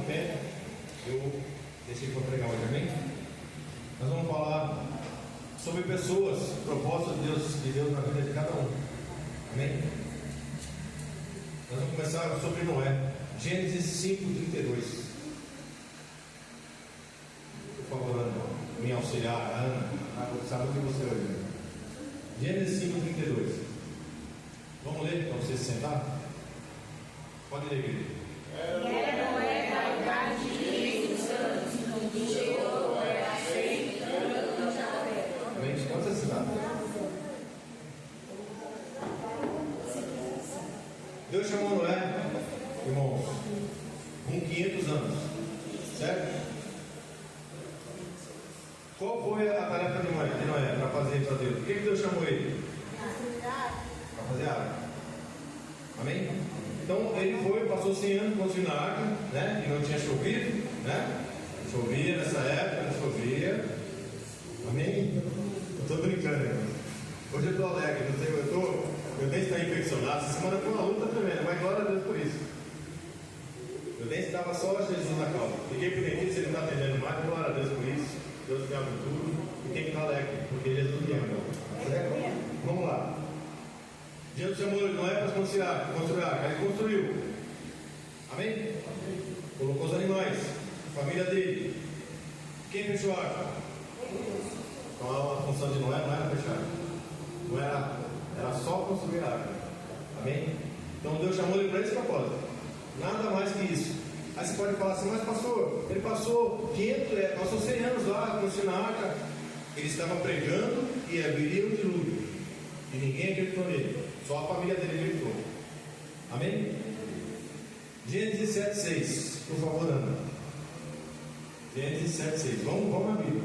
pé. Eu deixei para pregar hoje, amém? Nós vamos falar sobre pessoas, propósitos de Deus na vida de cada um, amém? Nós vamos começar sobre Noé, Gênesis 5:32. Por favor, Ana, me auxiliar, Ana, sabe o que você hoje? Gênesis 5:32. Vamos ler para você se sentar? Pode ler, querido. Era Noé da idade de 500 anos, e chegou Noé a 100 anos na terra. Amém? Quantas cidades? Deus chamou Noé, irmãos, com 500 anos, certo? Qual foi a tarefa de Noé para fazer para Deus? Por que Deus chamou ele? Para fazer água. Amém? Então ele foi, passou 100 anos construindo a arca, né? E não tinha chovido, né? Chovia nessa época, não chovia. Amém? Eu estou brincando, irmão. Hoje eu estou alegre, não sei, meu dente está infeccionado. Essa semana foi uma luta tremenda, mas glória a Deus por isso. Meu dente estava só Jesus na causa. Liguei para o dentista, ele não está atendendo mais, glória a Deus por isso. Deus me abre tudo e tem que estar alegre, porque Jesus me ama. Certo? Vamos lá. Deus chamou Noé para construir a arca. Ele construiu. Amém? Colocou os animais, a família dele. Quem fechou a arca? Então a função de Noé não era fechar. Não era só construir a arca. Amém? Então Deus chamou ele para esse propósito. Nada mais que isso. Aí você pode falar assim, mas pastor, ele passou 100 anos lá construindo a arca. Ele estava pregando e haveria um dilúvio. E ninguém acreditou nele. Só a família dele acreditou. Amém? Gênesis 7:6. Por favor, Ana. Gênesis 7:6. Vamos na Bíblia.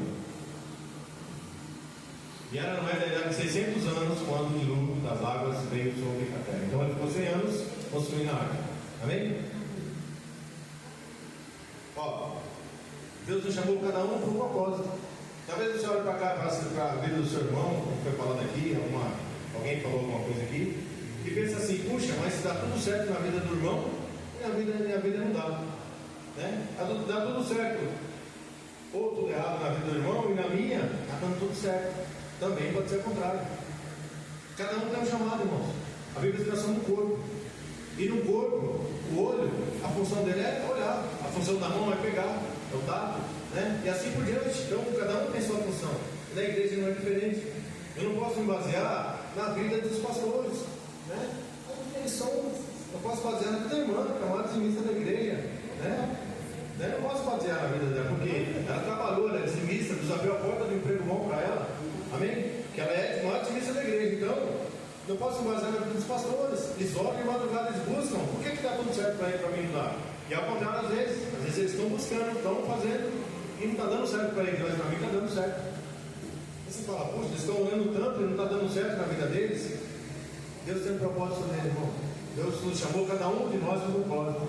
E era Noé da idade de 600 anos quando o dilúvio das águas veio sobre a terra. Então ele ficou 100 anos construindo a arca. Amém? Ó, Deus nos chamou cada um por um propósito. Talvez você olhe para cá, para a vida do seu irmão, como foi falado aqui, alguém falou alguma coisa aqui, e pensa assim, puxa, mas dá tudo certo na vida do irmão, e minha vida não dá. Né? Dá tudo certo. Ou tudo errado na vida do irmão, e na minha, está dando tudo certo. Também pode ser o contrário. Cada um tem um chamado, irmãos. A Bíblia diz que nós somos um corpo. E no corpo, o olho, a função dele é olhar, a função da mão é pegar, é o tato, né? E assim por diante. Então cada um tem sua função. E na igreja não é diferente. Eu não posso me basear na vida dos pastores, né? Eles são, eu posso basear na vida da irmã, que é uma dizimista da igreja, né? Eu não posso basear na vida dela, porque ela trabalhou, ela é dizimista, Deus abriu a porta do emprego bom para ela, amém? Que ela é uma dizimista da igreja, então. Não posso basear na vida dos pastores. Eles oram de madrugada, eles buscam. Por que está tudo certo para ele, para mim não dá? E ao contrário, às vezes eles estão buscando, estão fazendo, e não está dando certo para eles, mas para mim está dando certo. E você fala, puxa, eles estão orando tanto e não está dando certo na vida deles. Deus tem um propósito nele, irmão. Deus nos chamou cada um de nós um propósito,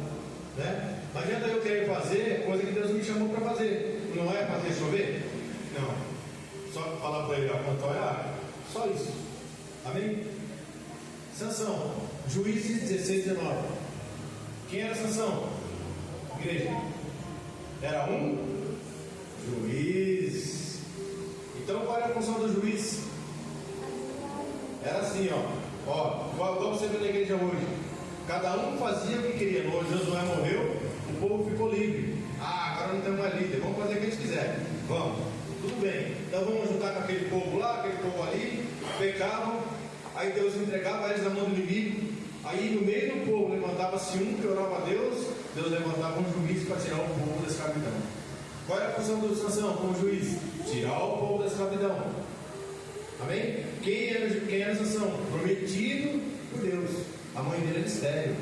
né? Não adianta eu querer fazer coisa que Deus me chamou para fazer. Não é fazer chover? Não. Só falar para ele, apontar a água. Só isso. Amém? Sansão, Juízes 16:19. Quem era Sansão? Igreja. Era um juiz. Então qual era a função do juiz? Era assim, ó, igual você vê na igreja hoje. Cada um fazia o que queria. Quando Josué morreu, o povo ficou livre. Agora não temos mais líder, vamos fazer o que a gente quiser. Vamos, tudo bem. Então vamos juntar com aquele povo lá, aquele povo ali, pecavam. Aí Deus entregava eles na mão do inimigo. Aí no meio do povo levantava-se um que orava a Deus. Deus levantava um juiz para tirar o povo da escravidão. Qual era a função do Sansão como juiz? Tirar o povo da escravidão. Amém? Quem era Sansão? Prometido por Deus. A mãe dele era estéril.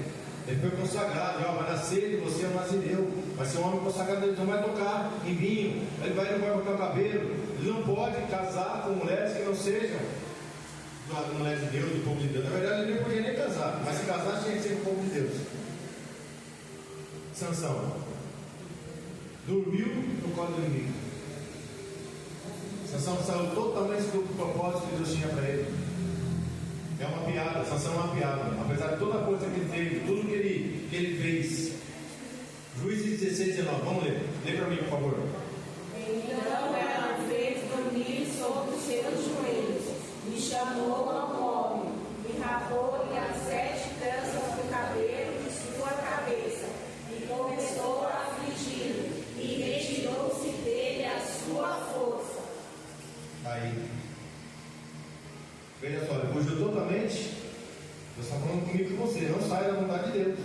Ele foi consagrado. Vai nascer de você um nazireu. Vai ser um homem consagrado. Ele não vai tocar em vinho. Ele não vai cortar o cabelo. Ele não pode casar com mulheres que não sejam mulher de Deus, do povo de Deus. Na verdade ele não podia nem casar, mas se casar tinha que ser com o povo de Deus. Sansão dormiu no colo do inimigo. Sansão saiu totalmente do propósito que Deus tinha para ele. É uma piada, Sansão é uma piada. Apesar de toda a coisa que ele teve, tudo que ele fez, Juízes 16, 19. Vamos ler. Lê para mim, por favor. Então ela fez dormir sobre os seus joelhos, e chamou ao homem, e rapou-lhe as 7 tranças do cabelo de sua cabeça, e começou a afligi-lo, e retirou-se dele a sua força. Aí. Veja só, ele fugiu totalmente. Deus está falando comigo e com você. Não saia da vontade de Deus.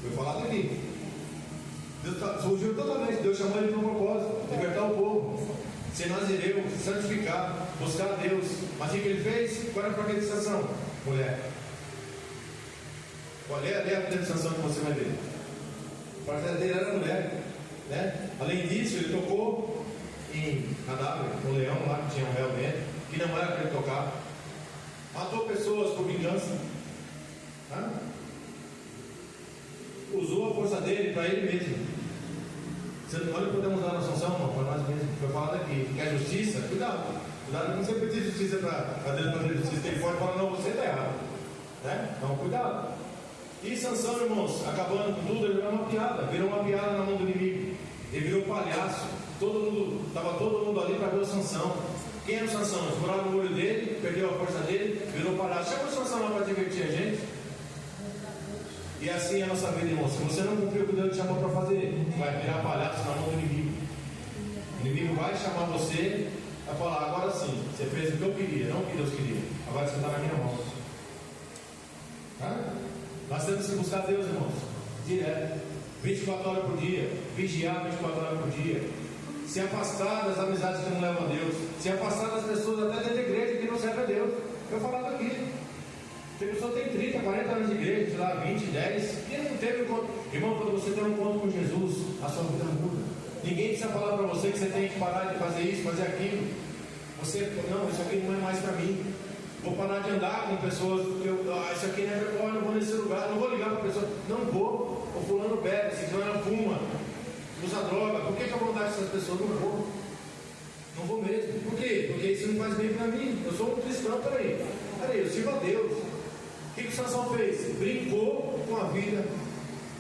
Foi falado aqui. Deus fugiu totalmente. Deus chamou ele para um propósito: libertar o povo, ser nazireu, se santificar, buscar a Deus. Mas o que ele fez? Qual era a profetização? Mulher. Lê a profetização que você vai ver. A profecia dele era mulher, né? Além disso, ele tocou em cadáver, um leão lá que tinha um réu dentro, que não era para ele tocar. Matou pessoas por vingança. Usou a força dele para ele mesmo. Olha, podemos dar a Sansão, irmão, para nós mesmos. Foi falado aqui. Quer justiça? Cuidado. Cuidado, não sempre pedir justiça para Deus fazer justiça. Ele pode falar: não, você está errado. Né? Então, cuidado. E Sansão, irmãos, acabando com tudo, ele virou uma piada. Virou uma piada na mão do inimigo. Ele virou palhaço. Estava todo mundo ali para ver o Sansão. Quem era o Sansão? Furaram o olho dele, perdeu a força dele, virou palhaço. Chama o Sansão lá para divertir a gente. E assim é a nossa vida, irmão. Se você não cumprir o que Deus te chamou para fazer, vai virar palhaço na mão do inimigo. O inimigo vai chamar você, vai falar: agora sim, você fez o que eu queria, não o que Deus queria. Agora você está na minha mão. Nós temos que buscar Deus, irmãos, direto, 24 horas por dia, vigiar 24 horas por dia, se afastar das amizades que não levam a Deus, se afastar das pessoas até dentro da igreja que não servem a Deus. Eu falava aqui. Tem pessoa que tem 30, 40 anos de igreja, sei lá, 20, 10, e não teve encontro. Irmão, quando você tem um encontro com Jesus, a sua vida muda. Ninguém precisa falar para você que você tem que parar de fazer isso, fazer aquilo. Você, não, isso aqui não é mais para mim. Vou parar de andar com pessoas que isso aqui não é vergonha, eu não vou nesse lugar, não vou ligar para a pessoa. Não vou. O fulano bebe, se fulano fuma, usa droga. Por que eu vou andar com essas pessoas? Não vou. Não vou mesmo. Por quê? Porque isso não faz bem para mim. Eu sou um cristão, peraí, eu sirvo a Deus. O que o Sansão fez? Brincou com a vida,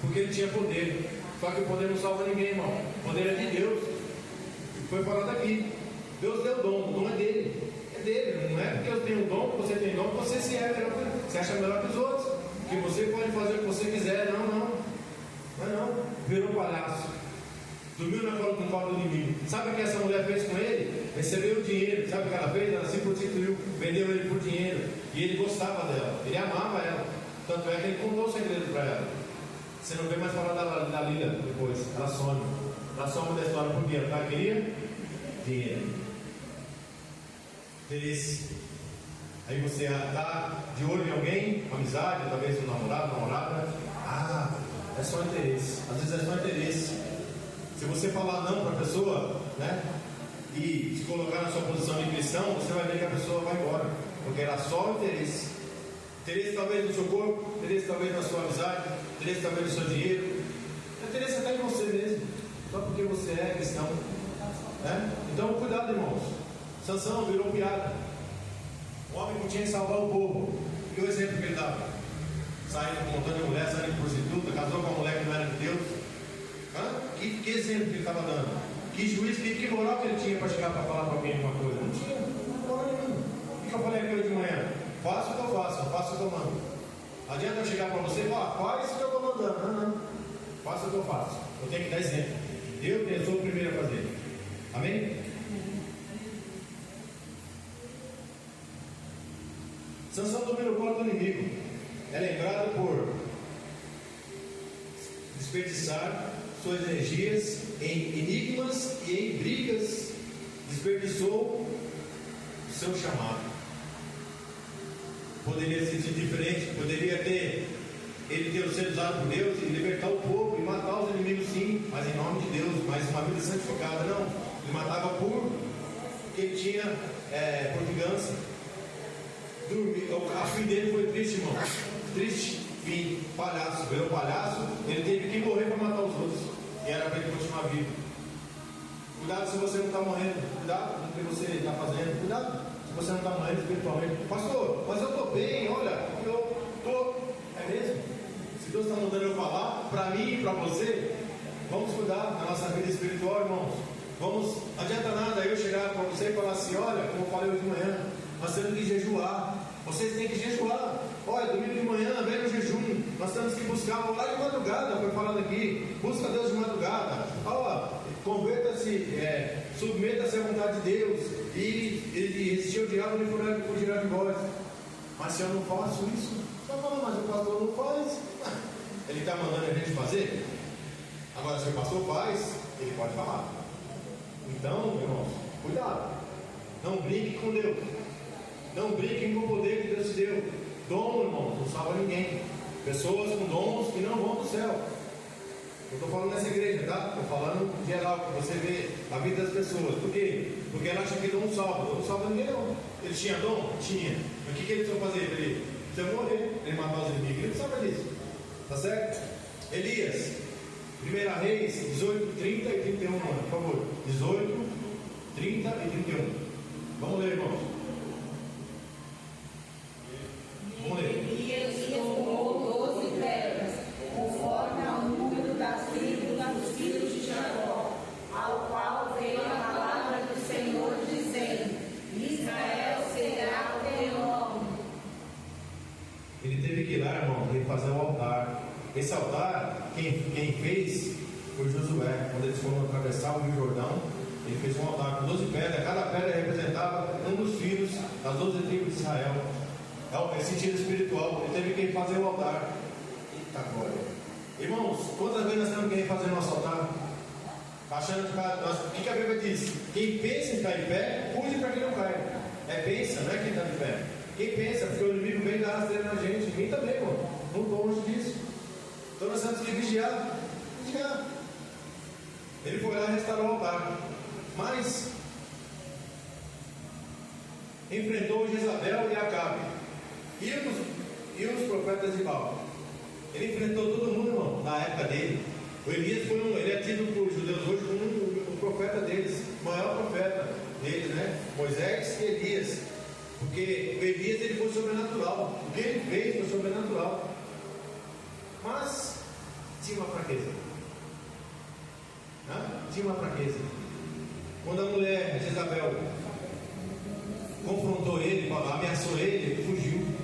porque ele tinha poder. Só que o poder não salva ninguém, irmão. O poder é de Deus. Foi falado aqui. Deus deu o dom é dele. É dele. Não é porque eu tenho dom, que você tem dom, que você se é melhor, você acha melhor que os outros. Que você pode fazer o que você quiser. Não. Virou palhaço. Dormiu no colo do inimigo. Sabe o que essa mulher fez com ele? Recebeu o dinheiro. Sabe o que ela fez? Ela se prostituiu, vendeu ele por dinheiro. E ele gostava dela, ele amava ela. Tanto é que ele contou o segredo para ela. Você não vê mais falar da Lila depois. Ela some. Ela some da história por quê? Ela queria dinheiro. Interesse. Aí você está de olho em alguém, amizade, talvez um namorado, namorada. É só interesse. Às vezes é só interesse. Se você falar não para a pessoa, né, e se colocar na sua posição de cristão, você vai ver que a pessoa vai embora, porque era só interesse. Interesse talvez no seu corpo, interesse talvez na sua amizade, interesse talvez no seu dinheiro, interesse até em você mesmo, só porque você é cristão, né? Então cuidado, irmãos. Sansão virou piada. O homem que tinha que salvar o povo. E o exemplo que ele dava? Saindo com um montão de mulher, saindo de prostituta, casou com uma mulher que não era de Deus. Que exemplo que ele estava dando? Que juiz, que moral que ele tinha para chegar para falar para alguém alguma coisa? Não tinha, não moral nenhuma. O que eu falei aqui hoje de manhã? Faça o que eu faço, faça o que eu mando. Não adianta eu chegar para você e falar: faz o que eu estou mandando. Não. Faça o que eu faço. Eu tenho que dar exemplo. Eu sou o primeiro a fazer. Amém? Sansão domina o corpo do inimigo. É lembrado por desperdiçar suas energias em enigmas e em brigas. Desperdiçou o seu chamado. Poderia ser diferente, poderia ter sido usado por Deus e libertar o povo e matar os inimigos, sim, mas em nome de Deus, mas uma vida santificada. Não, ele matava porque ele tinha por vingança. A fim dele foi triste, irmão. Triste fim, palhaço, virou palhaço. Ele teve que morrer para matar os outros, e era para ele continuar vivo. Cuidado se você não está morrendo. Cuidado com o que você está fazendo. Cuidado se você não está morrendo espiritualmente. Pastor, mas eu estou bem, olha, eu estou. É mesmo? Se Deus está mandando eu falar para mim e para você, ajudar na nossa vida espiritual, irmãos. Não adianta nada eu chegar para você e falar assim: olha, como eu falei hoje de manhã, nós temos que jejuar. Vocês têm que jejuar. Olha, domingo de manhã, vem no jejum. Nós temos que buscar o horário de madrugada, foi falado aqui. Busca Deus de madrugada. Converta-se, submeta-se à vontade de Deus. E resistir ao diabo e fugirá de vós. Mas se eu não faço isso, mas o pastor não faz. Ele está mandando a gente fazer. Agora, se o pastor faz, ele pode falar. Então, irmãos, cuidado. Não brinque com Deus. Não brinquem com o poder que Deus te deu. Dom, irmãos, não salva ninguém. Pessoas com dons que não vão para o céu. Eu estou falando nessa igreja, tá? Estou falando em geral, para você ver a vida das pessoas. Por quê? Porque ela acha que dom salva. Dom não salva ninguém, não. Ele tinha dom? Tinha. Mas o que ele precisou fazer? Ele precisou morrer. Ele matar os inimigos. Ele não sabe disso. Tá certo? Elias, 1 Reis 18, 30 e 31, por favor. 18, 30 e 31. Vamos ler, irmãos. Vamos ler. Elias tomou 12 pedras, conforme ao número das tribos dos filhos de Jacó, ao qual veio a palavra do Senhor, dizendo: Israel será o teu nome. Ele teve que ir lá, irmão, para fazer o altar. Esse altar, quem fez foi Josué. Quando eles foram atravessar o Rio Jordão, ele fez um altar com 12 pedras. Cada pedra representava um dos filhos das 12 tribos de Israel. É sentido espiritual. Ele teve que fazer o altar. Eita glória. Irmãos, quantas vezes nós temos que fazer nosso altar? Achando que o que a Bíblia diz? Quem pensa em estar em pé, cuide para que não caia. Pensa, não é quem está de pé. Quem pensa, porque o inimigo vem dar rasteira na gente. Mim também, irmão. Não estou longe disso. Então nós temos que vigiar. Ele foi lá restaurar o altar. Mas enfrentou Jezabel e Acabe. E os profetas de Baal. Ele enfrentou todo mundo, irmão, na época dele. O Elias ele é tido por judeus hoje como o profeta deles, o maior profeta deles, né? Moisés e Elias. Porque o Elias ele foi sobrenatural. O que ele fez foi sobrenatural. Mas tinha uma fraqueza. Tinha uma fraqueza. Quando a mulher Jezabel confrontou ele, ameaçou ele, ele fugiu.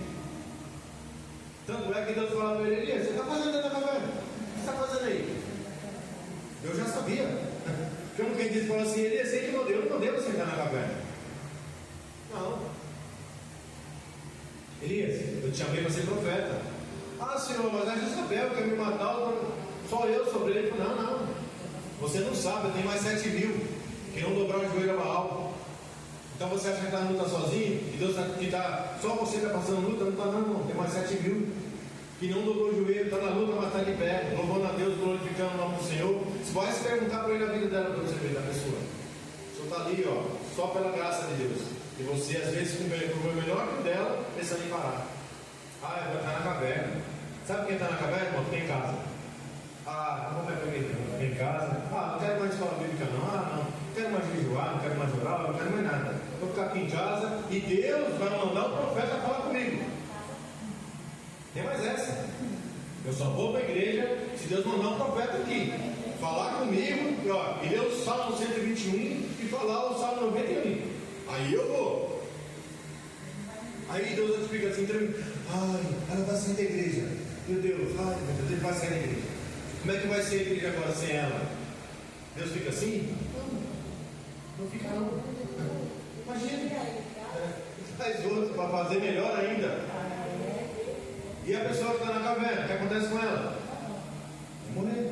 Tanto é que Deus falou para ele: Elias, você está fazendo dentro da caverna? O que você está fazendo aí? Eu já sabia. Como quem disse, falou assim: Elias, sei que eu não mandei você entrar na caverna. Não. Elias, eu te chamei para ser profeta. Senhor, mas a Jezabel quer me matar, só eu sobre ele. Não. Você não sabe, tem mais 7 mil que não dobraram o joelho a Baal. Então você acha que está na luta sozinho? E Deus só você está passando luta? Não está, não. Tem mais 7 mil que não dobrou o joelho, está na luta, mas está de pé, louvando a Deus, glorificando o nome do Senhor. Você vai se perguntar para ele a vida dela, para você ver da pessoa. Só está ali, só pela graça de Deus. E você, às vezes, com um problema melhor que o dela, pensando em parar. Eu vou estar na caverna. Sabe quem está na caverna, irmão? Fica em casa. Não vai para igreja, fica em casa. Não quero mais escola bíblica, não. Não quero mais jejuar, não quero mais orar, não quero mais nada. Vou ficar aqui em casa e Deus vai mandar o profeta falar comigo. Tem mais essa. Eu só vou para a igreja se Deus mandar um profeta aqui falar comigo, e ler o Salmo 121 e falar o Salmo 91. Aí eu vou. Aí Deus explica assim: ela vai sair da igreja. Meu Deus, ele vai sair da igreja. Como é que vai ser a igreja agora sem ela? Deus fica assim? Não fica, não. Imagina. Faz outro para fazer melhor ainda. E a pessoa que está na caverna, o que acontece com ela? Vai morrer.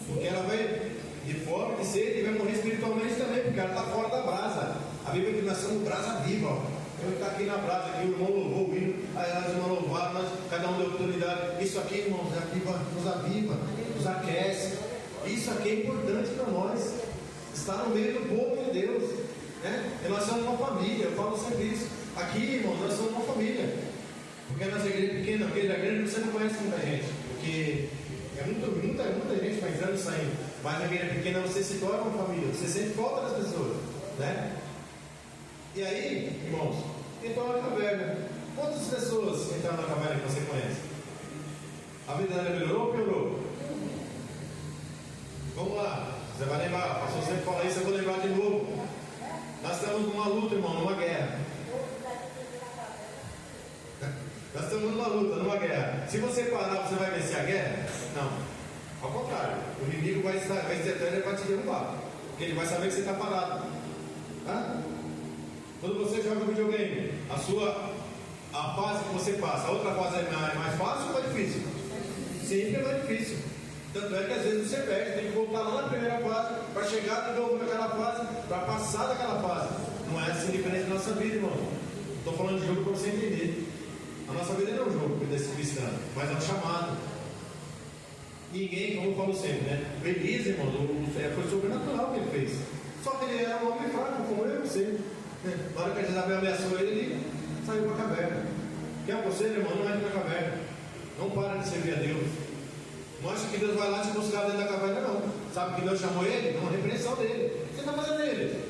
Porque ela vai de fome, de sede, e vai morrer espiritualmente também, porque ela está fora da brasa. A Bíblia diz que nós somos brasa viva. Eu estou aqui na brasa, aqui o irmão louvou o hino, aí as irmãs louvaram, cada um deu oportunidade. Isso aqui, irmãos, nos aviva, nos aquece. Isso aqui é importante para nós. Estar no meio do povo de Deus. E nós somos uma família, eu falo sempre isso. Aqui, irmãos, nós somos uma família. Porque a nossa igreja é pequena, porque a igreja você não conhece muita gente. Porque muita gente vai entrando e saindo. Mas na igreja pequena você se torna uma família, você sente falta das pessoas. E aí, irmãos, entrou na caverna. Quantas pessoas entraram na caverna que você conhece? A vida dela melhorou ou piorou? Vamos lá, você vai lembrar, pastor sempre fala isso, eu vou lembrar de novo. Nós estamos numa luta, irmão, numa guerra. Nós estamos numa luta, numa guerra. Se você parar, você vai vencer a guerra? Não. Ao contrário, o inimigo vai tentar, ele vai te derrubar. Porque ele vai saber que você está parado. Tá? Quando você joga videogame, a fase que você passa, a outra fase é mais fácil ou mais difícil? Sempre é mais difícil. Tanto é que às vezes você perde, tem que voltar lá na primeira fase, para chegar de novo naquela fase, para passar daquela fase. Não é assim diferente da nossa vida, irmão. Estou falando de jogo para você entender. A nossa vida não é um jogo desse cristão, mas é um chamado. Ninguém, como eu falo sempre, né? O Elias, irmão, foi sobrenatural o que ele fez. Só que ele era um homem fraco, como eu e você. Na hora que a Jezabel ameaçou ele saiu para a caverna. Quer um conselho, irmão? Não entra na caverna. Não para de servir a Deus. Não acha que Deus vai lá te buscar dentro da caverna, não. Sabe que Deus chamou ele? Uma repreensão dele. O que você está fazendo nele?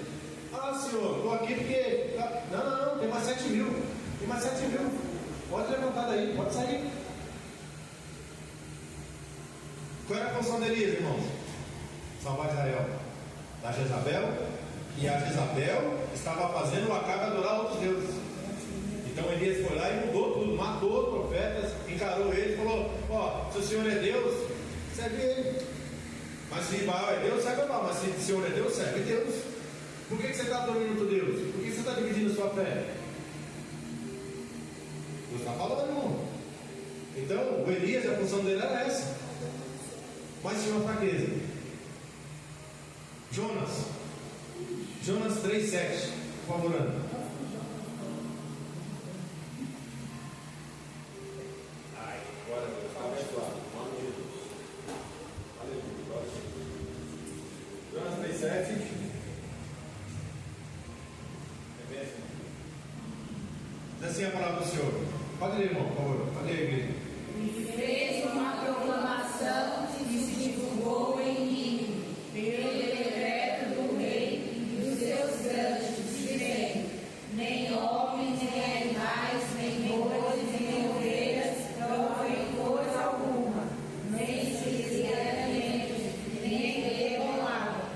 Ah, senhor, estou aqui porque. Não, tem mais 7 mil. Tem mais 7 mil. Pode levantar daí, pode sair. Qual era a função de Elias, irmãos? Salvar Israel da Jezabel. E a Jezabel estava fazendo o Acabe adorar outros deuses. Então Elias foi lá e mudou tudo, matou os profetas, encarou ele e falou: ó, se o Senhor é Deus, serve ele. Mas se Baal é Deus, serve Baal. Mas se o Senhor é Deus, serve Deus. Por que você está adorando outro Deus? Por que você está dividindo a sua fé? Deus está falando, irmão. Então, o Elias, a função dele era essa. Mas tinha uma fraqueza. Jonas 3,7. Por favor, Ana. Ai, agora eu vou abençoado. Aleluia. Jonas 3,7. Diz assim a palavra do Senhor. Pode ler, irmão, por favor. Pode ler, igreja. E fez uma proclamação que se divulgou em mim, pelo decreto do rei e dos seus grandes, dizendo: nem homens, nem animais, nem bois, nem ovelhas provem coisa alguma, nem se lhes alimentos, nem bebam água.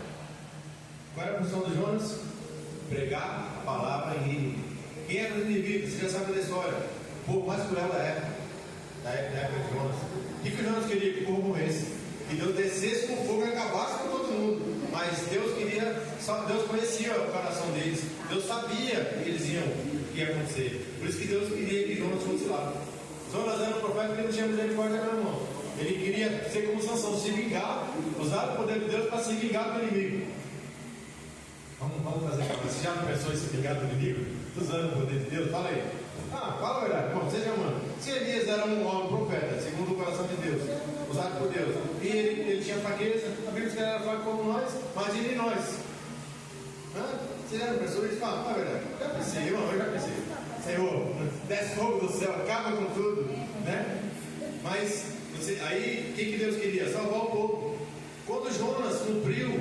Qual era a função de Jonas? Pregar a palavra em Nínive. Quem era os inimigos? Você já sabe da história. O povo mais cruel da época de Jonas. O que Jonas queria? Que o povo morresse. Que Deus descesse com fogo e acabasse com todo mundo. Mas Deus conhecia o coração deles. Deus sabia que eles que ia acontecer. Por isso que Deus queria que Jonas fosse lá. Jonas era um profeta que não tinha misericórdia, não, irmão. Ele queria ser como Sansão, se vingar, usar o poder de Deus para se vingar do inimigo. Vamos fazer calma. Você já não pensou em se vingar do inimigo? Usando o poder de Deus? Fala aí. Fala a verdade. Bom, seja humano. Se Elias era um homem profeta, segundo o coração de Deus, usado por Deus, e ele tinha fraqueza, a Bíblia diz que ele era fraco como nós, imagine nós. Você já não pensou isso? Fala a verdade. Já pensei, irmão, eu já pensei. Senhor, desce fogo do céu, acaba com tudo, né? Mas, aí, o que Deus queria? Salvar o povo. Quando Jonas cumpriu,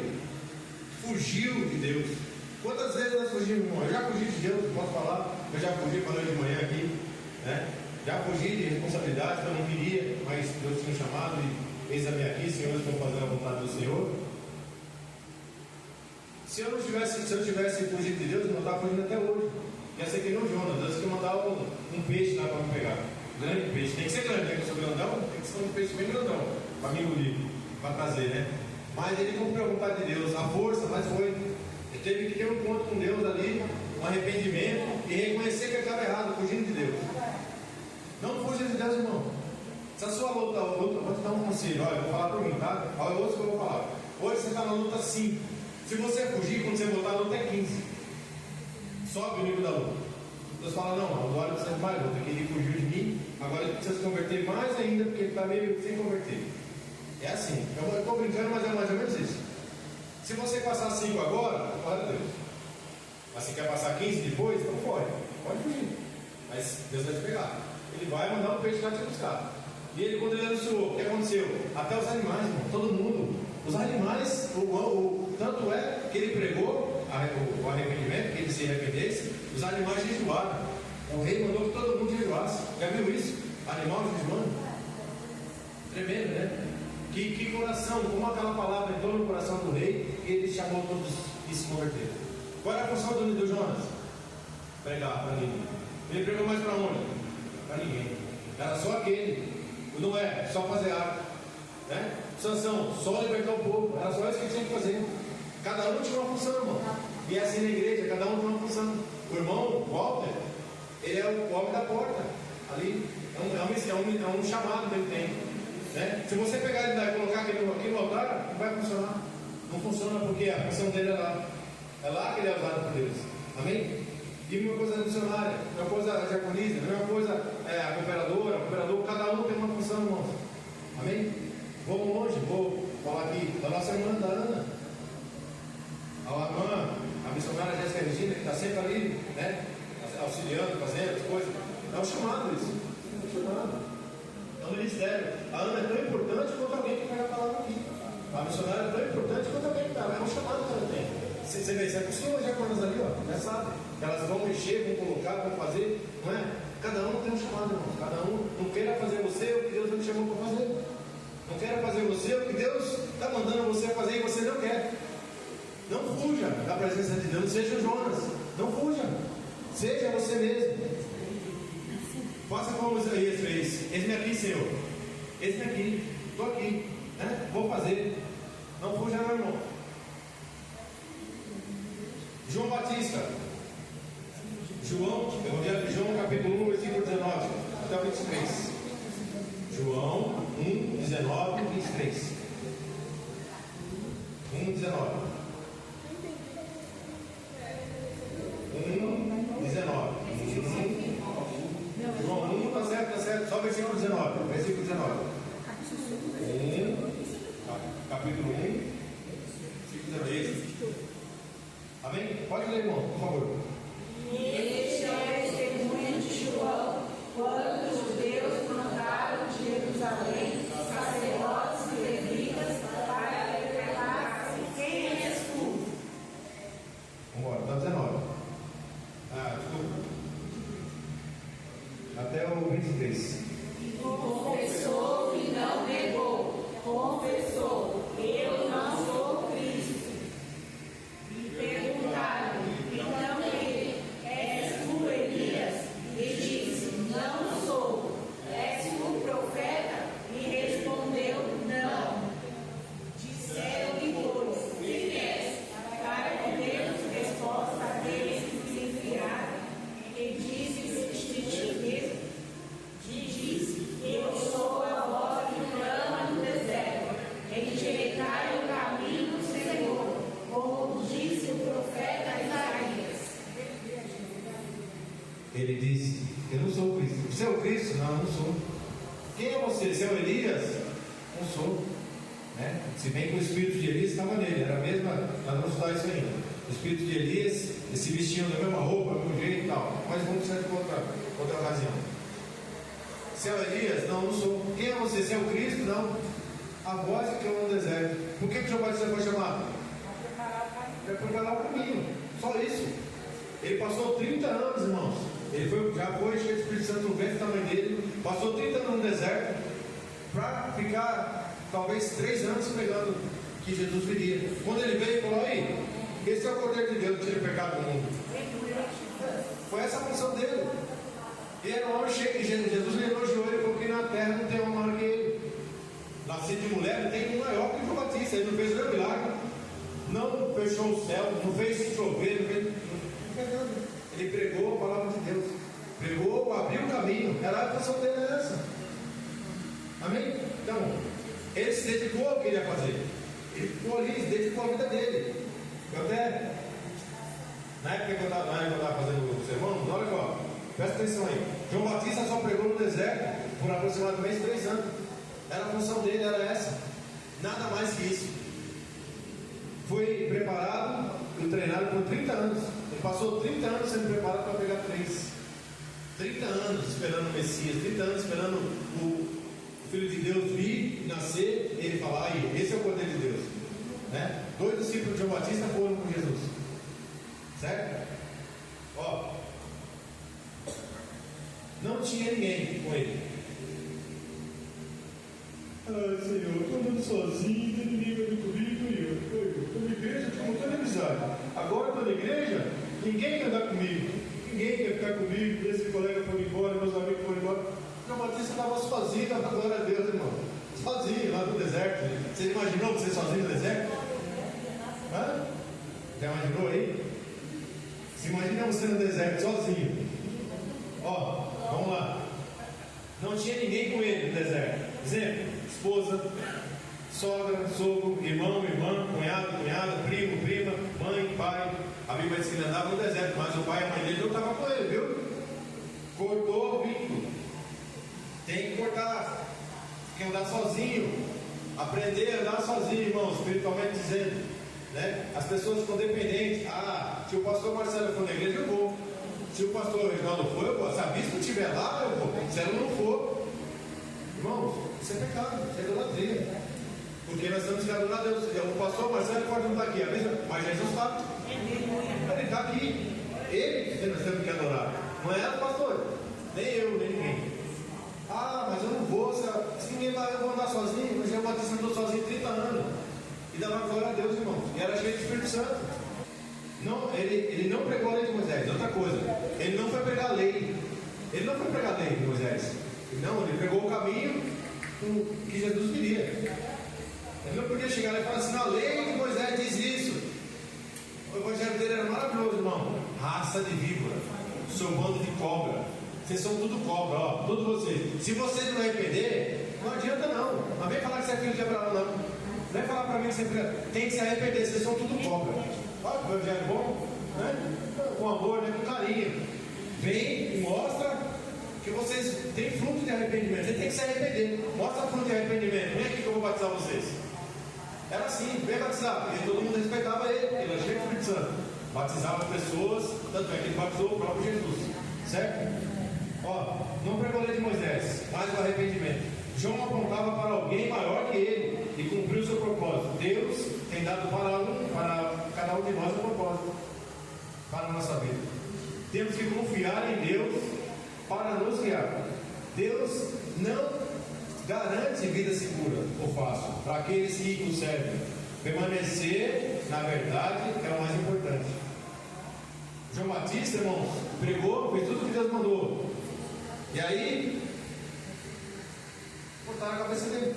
fugiu de Deus. Quantas vezes nós fugimos, irmão? Eu já fugi de Deus, posso falar? Eu já fugi, falei de manhã aqui, né? Já fugi de responsabilidade, eu não queria, mas Deus tinha chamado e eis-me aqui, Senhor, eu estou fazendo a vontade do Senhor. Se eu tivesse fugido de Deus, eu não estava fugindo até hoje. Ia ser que nem o Jonas, Deus que mandava um peixe lá para me pegar. Grande peixe, tem que ser grande, né? Que eu sou grandão, tem que ser um peixe bem grandão, para me engolir, para trazer, né? Mas ele cumpriu a vontade de Deus, a força, mas foi. Ele teve que ter um encontro com Deus ali, um arrependimento e reconhecer que ele estava errado, fugindo de Deus. Não fuja de Deus, irmão. Se a sua luta, vou te dar um conselho, olha, eu vou falar por mim, tá? Olha outro que eu vou falar. Hoje você está na luta 5. Se você fugir, quando você voltar, a luta é 15. Sobe o nível da luta. Deus fala, não, agora você vai, luta, que ele fugiu de mim, agora ele precisa se converter mais ainda, porque ele está meio sem converter. É assim, eu estou brincando, mas é mais ou menos isso. Se você passar 5 agora, glória a Deus. Mas se quer passar 15 depois, então pode fugir. Mas Deus vai te pegar. Ele vai mandar um peixe lá te buscar. E ele, quando ele anunciou, o que aconteceu? Até os animais, irmão, todo mundo. Os animais, tanto é que ele pregou o arrependimento, que ele se arrependesse, os animais jejuaram. O rei mandou que todo mundo jejuasse. Já viu isso? Animal jejuando? Tremendo, né? Que oração, como aquela palavra entrou no coração do rei, e ele chamou todos e se converteram. Qual era a função do Jonas? Pregar para ninguém. Ele pregou mais para onde? Para ninguém. Era só aquele. O Noé, só fazer água. Né? Sansão, só libertar o povo. Era só isso que ele tinha que fazer. Cada um tinha uma função, irmão. E é assim na igreja, cada um tem uma função. O irmão, Walter, ele é o homem da porta. Ali, é um chamado que ele tem. Né? Se você pegar ele e colocar aqui no altar, não vai funcionar. Não funciona porque a função dele é lá. É lá que ele é usado por Deus. Amém? E a mesma coisa a missionária, a mesma coisa a diaconisa, a mesma coisa a cooperadora, o cooperador, cada um tem uma função, irmãos. Amém? Vou longe, vou falar aqui da nossa irmã da Ana. A irmã, a missionária Jéssica Regina, que está sempre ali, né? Auxiliando, fazendo as coisas. É um chamado isso. É um chamado. É um ministério. A Ana é tão importante quanto alguém que pega a palavra aqui. A missionária é tão importante quanto alguém que pega. É um chamado que ela tem. Você vê, você acostuma já com elas ali, ó, já sabe. Elas vão mexer, vão colocar, vão fazer, não é? Cada um tem um chamado, irmão. Cada um não queira fazer você o que Deus não te chamou para fazer. Não queira fazer você o que Deus está mandando você fazer e você não quer. Não fuja da presença de Deus, não seja Jonas. Não fuja. Seja você mesmo. Faça como Isaías fez. Eis-me aqui, Senhor. Eis-me aqui. Estou aqui. Né? Vou fazer. Não fuja, não, irmão. João Batista. Evangelho de João, capítulo 1, versículo 19 até o 23. João 1, 19 e 23. 1, 19. 1, 19. João 1, tá certo. Só versículo 19. Versículo 19. 1, capítulo 1, versículo 19. Amém? Pode ler, irmão, por favor. Este é o testemunho de João, quando os judeus mandaram de Jerusalém sacerdotes e levitas para perguntar quem és tu? Vamos embora, está 19. Desculpa. Até o 23. E confessou e não negou. Confessou, eu não sou o Cristo. E perguntaram, então ele, és tu Elias? E disse, não sou. És tu profeta? E respondeu, não. Disseram-lhe, pois, quem és? Para que demos resposta àqueles que nos enviaram. E disse, eu sou a voz que clama no deserto. Endireitai o caminho do Senhor, como disse o profeta Isaías. Ele disse, eu não sou o Cristo. Você é o Cristo? Não, eu não sou. Quem é você? Você é o Elias? Não sou. Né? Se bem que o espírito de Elias estava nele, era a mesma, nós vamos estudar isso ainda. O espírito de Elias, eles se vestiam da mesma roupa, do mesmo jeito e tal. Mas vamos ser com outra ocasião. Você é o Elias? Não, não sou. Quem é você? Você é o Cristo? Não. A voz que clama no deserto. Por que João Batista foi chamado? Para preparar o caminho. Só isso. Ele passou 30 anos, irmãos. Ele já foi cheio de Espírito Santo no ventre da mãe dele. Passou 30 anos no deserto para ficar talvez 3 anos pregando que Jesus viria. Quando ele veio, ele falou: aí, esse é o Cordeiro de Deus que tira o pecado do mundo. Foi essa a função dele. Ele era um homem cheio de Jesus. Jesus lhe elogiou ele, porque na terra não tem um maior que ele. Nascido de mulher, não tem um maior que o João Batista. Ele não fez nenhum milagre, não fechou o céu, não fez chover, não fez nada. Ele pregou a palavra de Deus, pregou, abriu o caminho. Era a função dele, essa. Amém? Então, ele se dedicou ao que ele ia fazer. Ele ficou ali, se dedicou à vida dele. Eu até, na época que eu estava fazendo o sermão, olha só, presta atenção aí. João Batista só pregou no deserto por aproximadamente 3 anos. Era a função dele, era essa. Nada mais que isso. Foi preparado e treinado por 30 anos. Ele passou 30 anos sendo preparado para pegar 3. 30 anos esperando o Messias, 30 anos esperando o Filho de Deus vir, nascer, e ele falar: aí, esse é o Cordeiro de Deus. Né? 2 discípulos de João Batista foram com Jesus. Certo? Ó, não tinha ninguém com ele. Ah, Senhor, eu estou andando sozinho, ninguém vai vir comigo, e eu estou na igreja, estou montando amizade. Agora estou na igreja, ninguém quer andar comigo, ninguém quer ficar comigo, esse colega foi embora, meus amigos foram embora. João Batista estava sozinho, dava glória a Deus, irmão. Sozinho, lá no deserto. Você imaginou você sozinho no deserto? Hã? Já imaginou aí? Se imagina você no deserto, sozinho. Ó, vamos lá. Não tinha ninguém com ele no deserto. Exemplo, esposa, sogra, sogro, irmão, irmã, cunhado, cunhada, primo, prima, mãe, pai. A Bíblia diz que ele andava no deserto, mas o pai e a mãe dele não estavam com ele, viu? Cortou o vínculo. Tem que cortar. Tem que andar sozinho. Aprender a andar sozinho, irmão, espiritualmente dizendo. Né? As pessoas ficam dependentes. Ah, se o pastor Marcelo for na igreja, eu vou. Se o pastor Reginaldo for, eu vou. Se a bispo estiver lá, eu vou. Se ela não for, irmãos, isso é pecado, isso é idolatria. Porque nós estamos querendo adorar a Deus. O pastor Marcelo pode não estar aqui, mas Jesus está. Ele está aqui. Ele que nós temos que adorar. Não é o pastor, nem eu, nem ninguém. Ah, mas eu não vou. Se ninguém vai, eu vou andar sozinho. Mas eu Batista andou sozinho 30 anos. E dava glória a Deus, irmão. E era cheio do Espírito Santo. Não, ele não pregou a lei de Moisés. Outra coisa, ele não foi pregar a lei. Ele não foi pregar a lei de Moisés. Não, ele pregou o caminho que Jesus queria. Ele não podia chegar lá e falar assim: a lei de Moisés diz isso. O evangelho dele era maravilhoso, irmão. Raça de víbora, seu bando de cobra. Vocês são tudo cobra, ó, todos vocês. Se vocês não arrepender, não adianta não. Não vem falar que você é filho de Abraão, não. Não vem falar para mim que você tem que se arrepender, vocês são tudo cobra. Olha o evangelho bom, né? Com amor, né? Com carinho. Vem e mostra que vocês têm fruto de arrependimento. Você tem que se arrepender. Mostra fruto de arrependimento. Vem aqui que eu vou batizar vocês. Era assim, vem batizar. E todo mundo respeitava ele, ele era cheio do Espírito Santo. Batizava pessoas, tanto é que ele batizou o próprio Jesus. Certo? Ó, não pregou a lei de Moisés, mas o arrependimento. João apontava para alguém maior que ele e cumpriu o seu propósito. Deus tem dado para cada um de nós um propósito para a nossa vida. Temos que confiar em Deus para nos guiar. Deus não garante vida segura ou fácil para aqueles que o servem. Permanecer na verdade é o mais importante. João Batista, irmãos, pregou, fez tudo o que Deus mandou. E aí, cortaram a cabeça dele.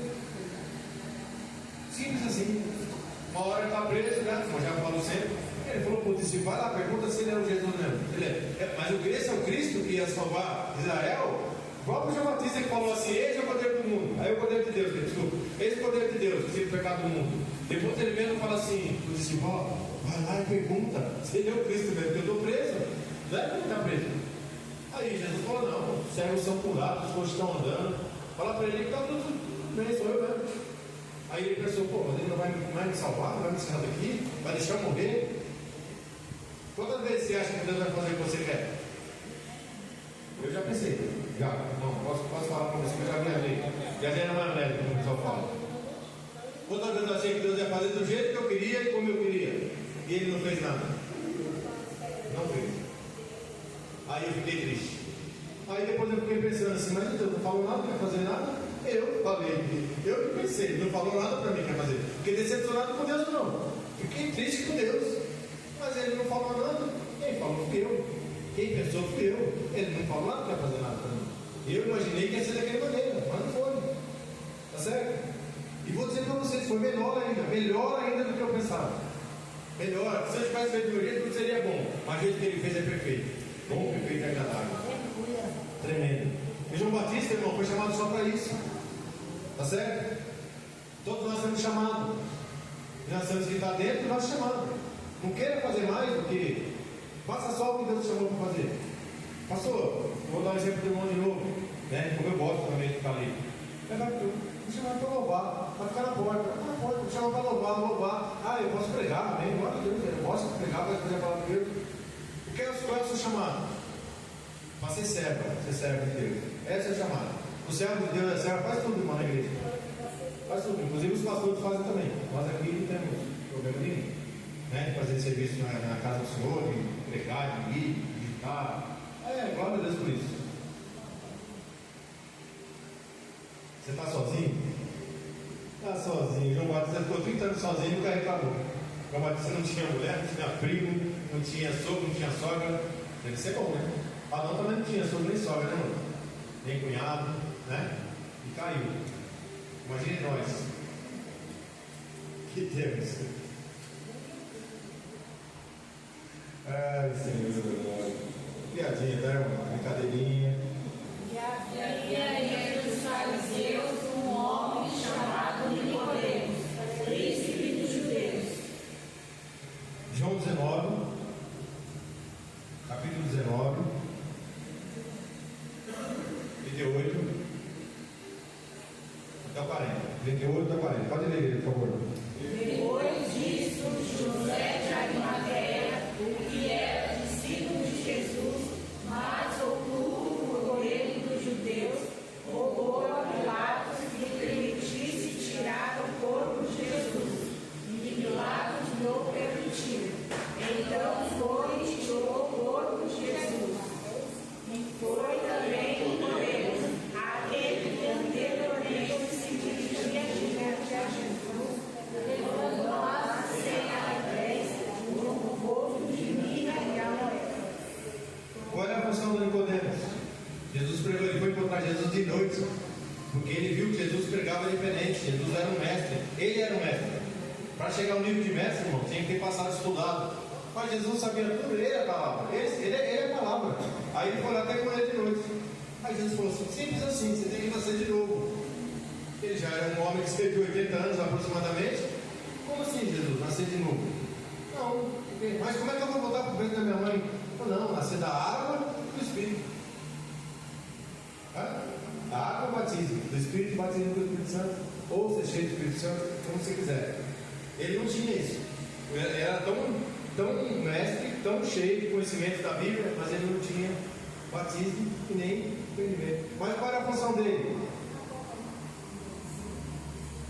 Simples assim. Uma hora ele está preso, né? Como já falou sempre. Ele falou para o discípulo: vai lá, pergunta se ele era o Jesus mesmo. Mas esse é o Cristo que ia salvar Israel. O próprio João Batista que falou assim: esse é o poder do mundo. Aí o poder de Deus, desculpa. Esse é o poder de Deus, que tira o pecado do mundo. Depois ele mesmo fala assim: o discípulo, vai lá e pergunta se ele é o Cristo mesmo, porque eu estou preso. Não é que ele está preso. Aí Jesus falou: não, os servos são curados, os coxos estão andando. Fala para ele que está tudo bem, sou eu mesmo. Aí ele pensou: pô, mas ele não vai me salvar, não vai me tirar daqui, vai deixar eu morrer. Quantas vezes você acha que Deus vai fazer o que você quer? Eu já pensei, não, posso falar para você que eu já viajei. Viajei na maionese, como o pessoal fala. Quantas vezes eu achei que Deus ia fazer do jeito que eu queria e como eu queria, e ele não fez nada? Não fez. Aí eu fiquei triste. Aí depois eu fiquei pensando assim: mas Deus não falou nada, não quer fazer nada? Eu falei, eu que pensei, ele não falou nada para mim, quer fazer. Fiquei decepcionado com Deus, não. Fiquei triste com Deus. Mas ele não falou nada. Quem falou fui eu. Quem pensou fui eu. Ele não falou nada, não quer fazer nada para mim. Eu imaginei que ia ser daquela maneira, mas não foi. Tá certo? E vou dizer para vocês, foi melhor ainda do que eu pensava. Melhor. Se eu tivesse feito do meu jeito, tudo seria bom. Mas o jeito que ele fez é perfeito. Bom, perfeito e agradável. Tremendo. E João Batista, irmão, foi chamado só para isso. Tá certo? Todos nós temos chamado. E nós temos que estar dentro do nosso chamado. Não queira fazer mais do que. Faça só o que Deus chamou para fazer. Pastor, vou dar um exemplo do irmão de novo. Né? Como eu gosto também de ficar ali. Me chamaram para louvar, para ficar na porta. Me chamaram para louvar. Ah, eu posso pregar, amém? Glória a Deus, eu posso pregar, posso fazer a palavra de Deus. Qual é o seu chamado? Para ser servo de Deus. Essa é a chamada. O servo de Deus é servo, faz tudo, irmão, na igreja. Faz tudo. Inclusive os pastores fazem também. Nós aqui não temos problema nenhum. Né? Fazer serviço na casa do Senhor, de pregar, de ir, de digitar. Glória a Deus por isso. Você está sozinho? Está sozinho. João Batista ficou 30 anos sozinho e nunca reclamou. João Batista não tinha mulher, não tinha primo, não tinha sogro, não tinha sogra. Deve ser bom, né? Adão também não tinha sogro nem sogra, né, mano? Nem cunhado, né? E caiu. Imagine nós. Que temos. Ai, Senhor. Piadinha, tá, irmão? Brincadeirinha. E havia entre os fariseus um homem chamado Nicodemos, príncipe dos judeus. João 19, capítulo 19, 38 até o 40. 38 até o 40. Pode ler, por favor. Depois disso, José de Arimateia, que era discípulo de Jesus, mas oculto por ele dos judeus, rogou a Pilatos que permitisse tirar o corpo de Jesus. E Pilatos não permitiu. Então foi e tirou o corpo de Jesus. E foi também Nicodemos, aquele que anteriormente se dirigia diante a Jesus, levando a ceia alegres no povo de Mina e Amoé. Qual é a função do Nicodemos? Jesus pregou, ele foi encontrar Jesus de noite, porque ele viu que Jesus pregava diferente. Jesus era um mestre, ele era um mestre. Para chegar ao nível de mestre, irmão, tinha que ter passado estudado. Mas Jesus sabia tudo, ele é a palavra, ele é a palavra. Aí ele foi lá até com ele de noite. Aí Jesus falou assim: simples assim, você tem que nascer de novo. Ele já era um homem que esteve 80 anos aproximadamente. Como assim, Jesus, nascer de novo? Não, mas como é que eu vou voltar para o peito da minha mãe? Não, nascer da água e do Espírito. A água é o batismo, do Espírito batismo do Espírito Santo, ou ser cheio do Espírito Santo, como você quiser. Ele não tinha isso. Ele era tão mestre, tão cheio de conhecimento da Bíblia, mas ele não tinha batismo e nem entendimento. Mas qual era a função dele?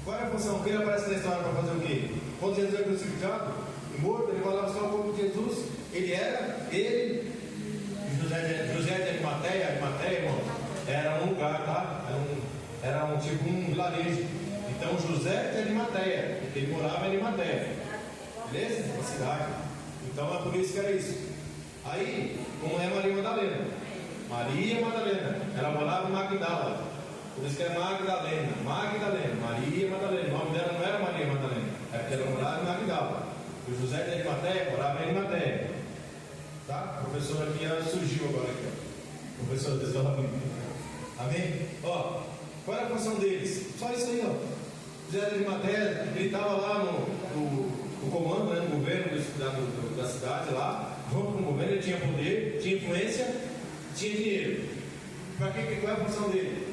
Qual era a função? Porque ele aparece na história para fazer o quê? Quando Jesus é crucificado e morto, ele vai lá buscar o corpo de Jesus. Ele, José de Arimateia, irmão, era um lugar, tá? Era tipo um vilarejo. Então José de Arimateia, ele morava em Arimateia, beleza? Uma cidade. Então é por isso que era isso. Aí, como é Maria Madalena? Maria Madalena, ela morava em Magdala. Por isso que é Magdalena, Maria Madalena. O nome dela não era Maria Madalena, é porque ela morava em Magdala. O José de Arimateia morava em Arimateia. Tá? A professora aqui surgiu agora aqui, ó. Professora da escola bíblica. Amém? Ó, qual era a função deles? Só isso aí, ó. José de Arimateia, ele estava lá no comando, né, no governo da cidade lá, junto com o governo, ele tinha poder, tinha influência, tinha dinheiro. Para qual é a função dele?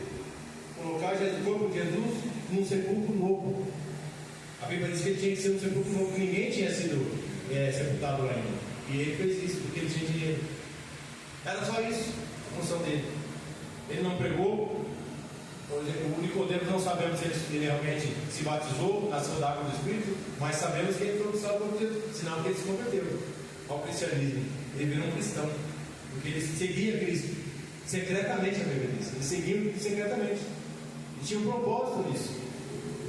Colocar o corpo de Jesus num sepulcro novo. A Bíblia diz que ele tinha que ser um sepulcro novo, que ninguém tinha sido sepultado ainda. E ele fez isso porque ele tinha dinheiro. Era só isso a função dele. Ele não pregou. Por exemplo, o Nicodemos não sabemos se ele realmente se batizou, nasceu da água do Espírito, mas sabemos que ele foi batizado por Jesus, sinal que ele se converteu ao cristianismo. Ele virou um cristão, porque ele seguia Cristo secretamente, a Bíblia diz. Ele seguia secretamente. E tinha um propósito nisso,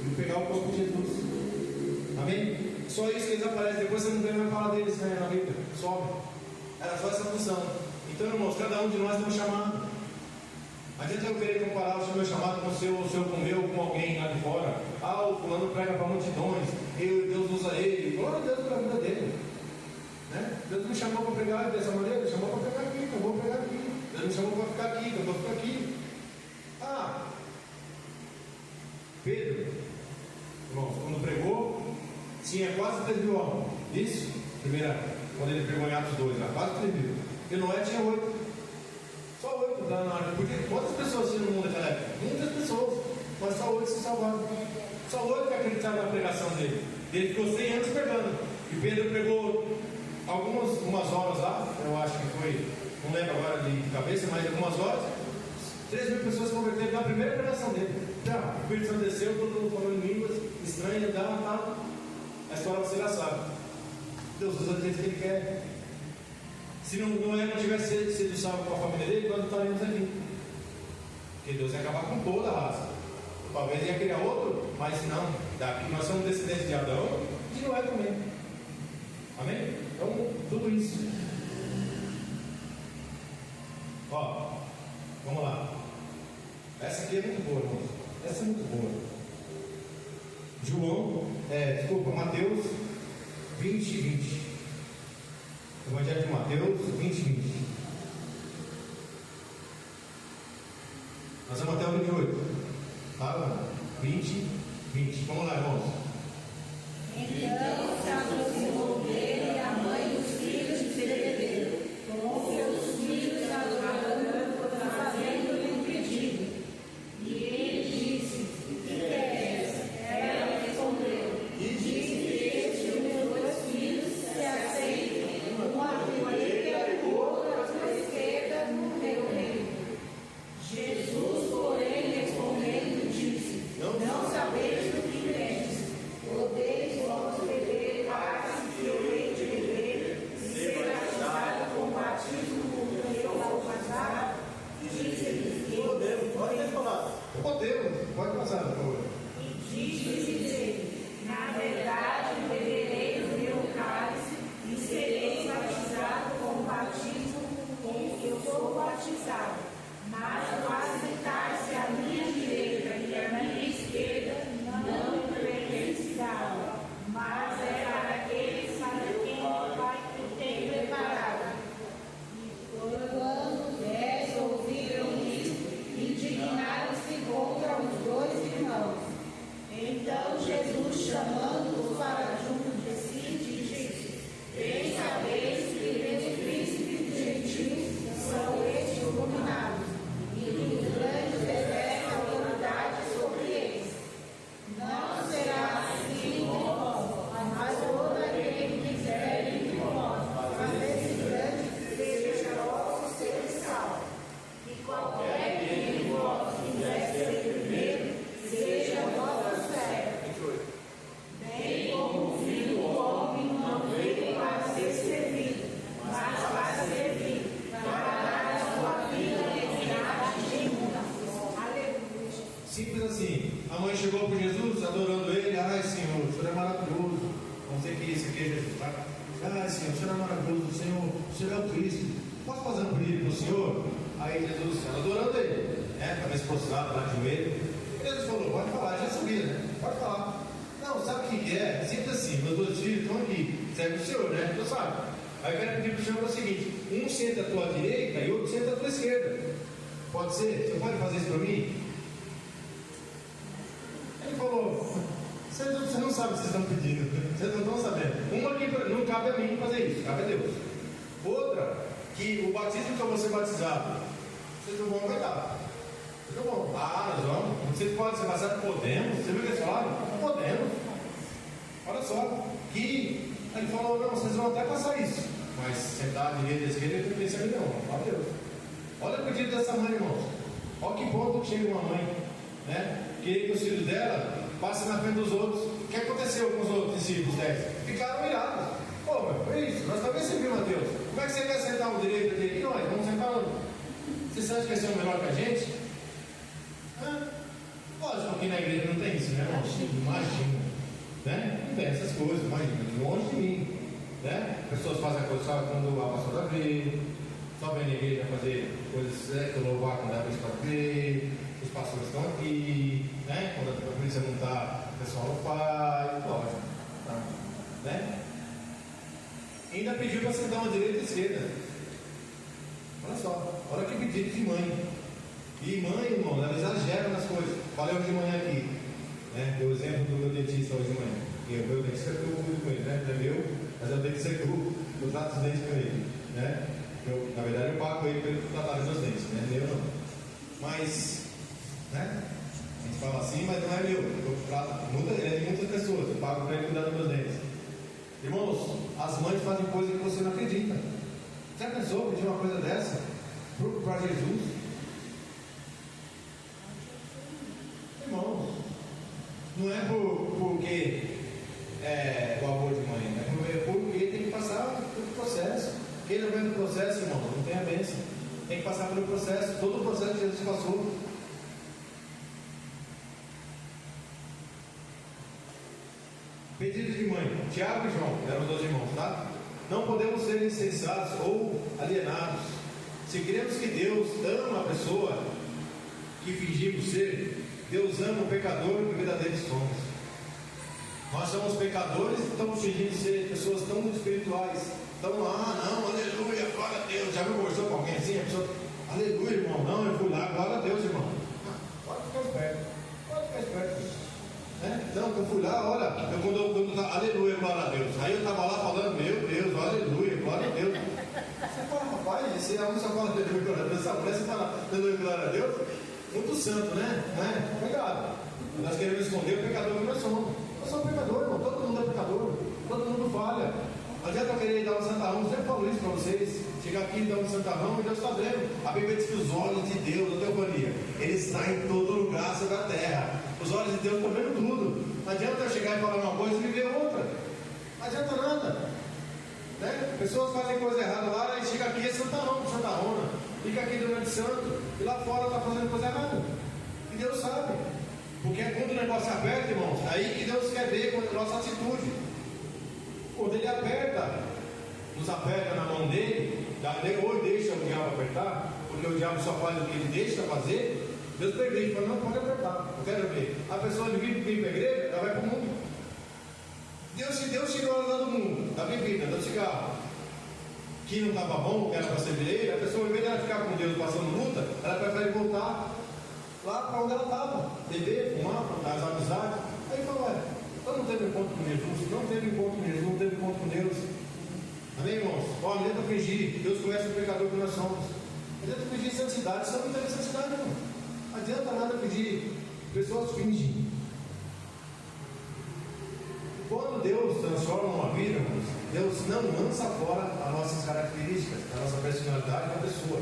de pegar o corpo de Jesus. Amém? Só isso que eles aparecem. Depois você não vê mais falar deles, né, na Bíblia. Sobe. Era só essa função. Então, irmãos, cada um de nós tem um chamado. A gente vai querer comparar o meu chamado com o seu com o meu, com alguém lá de fora. Ah, o fulano prega para multidões. Deus usa ele. Glória a Deus pela vida dele. Né? Deus me chamou para pregar dessa maneira. Ele chamou para pregar aqui, que eu vou pregar aqui. Deus me chamou para ficar aqui, que eu vou ficar aqui. Ah, Pedro, irmãos, quando pregou, tinha quase 3 mil homens. Isso? Quando ele pregou em Atos 2, lá, quase 3 mil. E Noé tinha 8. Só 8 da arca. Porque quantas pessoas tinham no mundo naquela época? Muitas pessoas. Mas só 8 se salvaram. Só 8 que acreditaram na pregação dele. Ele ficou 100 anos pregando. E Pedro pregou algumas horas lá. Eu acho que foi, não lembro agora de cabeça, mas algumas horas. 3 mil pessoas se converteram na primeira pregação dele. Já, o Espírito Santo desceu, todo mundo falando em línguas estranhas, tal. A história você já sabe. Deus usa do jeito que Ele quer. Se Noé não tivesse sido salvo com a família dele, nós não estaríamos aqui. Porque Deus ia acabar com toda a raça. talvez ia criar outro, mas não, daqui nós somos descendentes de Adão e de Noé também. Amém? Então, tudo isso. Ó, vamos lá. Essa aqui é muito boa, irmãos. Essa é muito boa. Mateus 20, 20. Evangelho de Mateus 20, 20. Nós vamos até o 28. Tá? 20, 20. Vamos lá, irmãos. Então se aproximou dele a mãe dos filhos de Zebedeu, com seus filhos adorando, fazendo-lhe um pedido. E ele disse: "O que queres?" Ela respondeu: "Disse que este e meus 2 filhos se aceitem, um à direita e o outro à sua esquerda no meu reino." Jesus, porém, respondendo, disse: "Não sabeis o que pedes. Podeis vós beber cálice que eu hei de beber, e ser batizado com o batismo com que eu vou batizar?" Disse-lhes: Podemos, pode passar, por favor. E disse-lhes ele: "Na verdade, bebereis o meu cálice e sereis batizados com o batismo com que eu sou batizado. Mas o assentar-se à minha direita e à minha esquerda não me pertence água, mas é para aqueles para quem o Pai o tem preparado." E quando 10 ouviram isso, indignaram-se contra os 2 irmãos. Então Jesus, chamando-os para junto de si, disse: "Bem sabeis que os príncipes gentios são estes dominados, e que os grandes exercem autoridade sobre eles. Não será assim de vós, mas todo aquele que quiser de vós fazer esse grande seja vosso serviçal. E qualquer que de vós quiser ser primeiro, seja vosso servo. Bem como o Filho do Homem não veio para ser servido, mas para servir, para dar a sua vida em resgate. Aleluia." Simples assim. A mãe chegou para Jesus, adorando ele. Ai, Senhor, o Senhor é maravilhoso. Não sei o que é isso aqui, Jesus, tá? Ai, Senhor, o Senhor é maravilhoso. O Senhor é o Cristo. Posso fazer um pedido para o Senhor? Aí Jesus, ela adorando ele, talvez prostrado lá de joelho. Jesus falou: pode falar, já sabia, né? Pode falar. Não, sabe o que é? Simples assim. Meus 2 filhos estão aqui. Serve o Senhor, né? Tu sabe. Aí eu quero pedir para o Senhor o seguinte: um senta à tua direita e outro senta à tua esquerda. Pode ser? Você pode fazer isso para mim? Ele falou: você não sabe o que vocês estão pedindo, vocês não estão sabendo. Uma que não cabe a mim fazer isso, cabe a Deus. Outra, que o batismo que eu vou ser batizado, vocês não vão aguentar. Vocês não vão. Nós vamos. Vocês podem ser batizados? Podemos. Você viu o que eles falaram? Podemos. Olha só. Que ele falou: não, vocês vão até passar isso, mas sentar à direita e à esquerda não pensa em mim, não. Olha Deus. Olha o pedido dessa mãe, irmãos. Olha que ponto chega uma mãe, né? Queria que os filhos dela passem na frente dos outros. O que aconteceu com os outros discípulos 10? Ficaram irados. Pô, mas foi isso. Nós também servimos a Deus. Como é que você quer sentar o direito aqui? E nós vamos sentar onde? Vocês acham que eles são melhor que a gente? Lógico que na igreja não tem isso, né, irmãos? Imagina. Né? Não tem essas coisas, imagina. Longe de mim. Né? Pessoas fazem a coisa só quando a pastora vê. Só vem na igreja fazer coisas, louvar quando a pessoa vê. Os pastores estão aqui, né? Quando a polícia não está, o pessoal não faz, lógico. Tá? Né? E ainda pediu para sentar uma direita e esquerda. Olha só, olha que pedido de mãe. E mãe, irmão, ela exagera nas coisas. Falei hoje de manhã aqui, né? Deu o exemplo do meu dentista hoje de manhã. E o meu dentista que eu cuido com ele, né? Não é meu, mas eu tenho que ser eu trato os dentes com ele, né? Na verdade, eu pago ele para ele tratar os meus dentes, né? Meu não. Mas, né? A gente fala assim, mas não é meu. Eu trato de muitas pessoas. Eu pago para ele cuidar dos meus dentes. Irmãos, as mães fazem coisas que você não acredita. Já pensou pedir uma coisa dessa para Jesus? Irmãos, não é porque o amor de mãe, é porque tem que passar pelo processo. Quem não vem do processo, irmão, não tem a bênção. Tem que passar pelo processo, todo o processo que Jesus passou. Pedido de mãe, Tiago e João, eram os 2 irmãos, tá? Não podemos ser insensatos ou alienados. Se queremos que Deus ama a pessoa que fingimos ser, Deus ama o pecador que verdadeiro somos. Nós somos pecadores e estamos fingindo ser pessoas tão espirituais. Então, não, aleluia, glória a Deus. Já me conversou com alguém assim? A pessoa, aleluia, irmão, não, eu fui lá, glória a Deus, irmão. Pode ficar esperto. Não, eu fui lá, olha, aleluia, glória a Deus. Aí eu estava lá falando, meu Deus, aleluia, glória a Deus. Você fala, rapaz, esse aluno só fala aleluia, glória a Deus, essa mulher você fala aleluia, glória a Deus. Muito santo, né? Obrigado. Nós queremos esconder o pecador que nós somos. Nós somos pecadores, irmão. Todo mundo é pecador. Todo mundo falha. Não adianta eu querer dar um santarrão. Eu sempre falo isso para vocês. Chegar aqui e dar um santarrão e Deus está vendo. A Bíblia diz que os olhos de Deus, a teogonia, eles estão em todo lugar sobre a terra. Os olhos de Deus estão vendo tudo. Não adianta eu chegar e falar uma coisa e viver outra. Não adianta nada. Né? Pessoas fazem coisa errada lá e chega aqui é santarrão, santarrona. Fica aqui durante santo e lá fora está fazendo coisa errada. E Deus sabe. Porque quando o negócio é aperta, irmãos, é aí que Deus quer ver a nossa atitude. Quando Ele aperta, nos aperta na mão dele, ou deixa o diabo apertar, porque o diabo só faz o que ele deixa fazer. Deus permite, mas não pode apertar. Eu quero ver. A pessoa vem para a igreja, ela vai para o mundo. Deus tirou ela lá do mundo, da bebida, do cigarro, que não estava bom, que era para ser direita. A pessoa, em vez de ela ficar com Deus passando luta, ela prefere voltar lá para onde ela estava, beber, fumar, as amizades. Aí fala, então não teve encontro com Jesus, não teve encontro com Jesus, não teve encontro com Deus. Amém, irmãos? Não adianta fingir, Deus conhece o pecador que nós somos. Não adianta fingir santidade, só não tem santidade, não. Não adianta nada fingir, pessoas fingem. Quando Deus transforma uma vida, irmãos, Deus não lança fora as nossas características, a nossa personalidade da pessoa.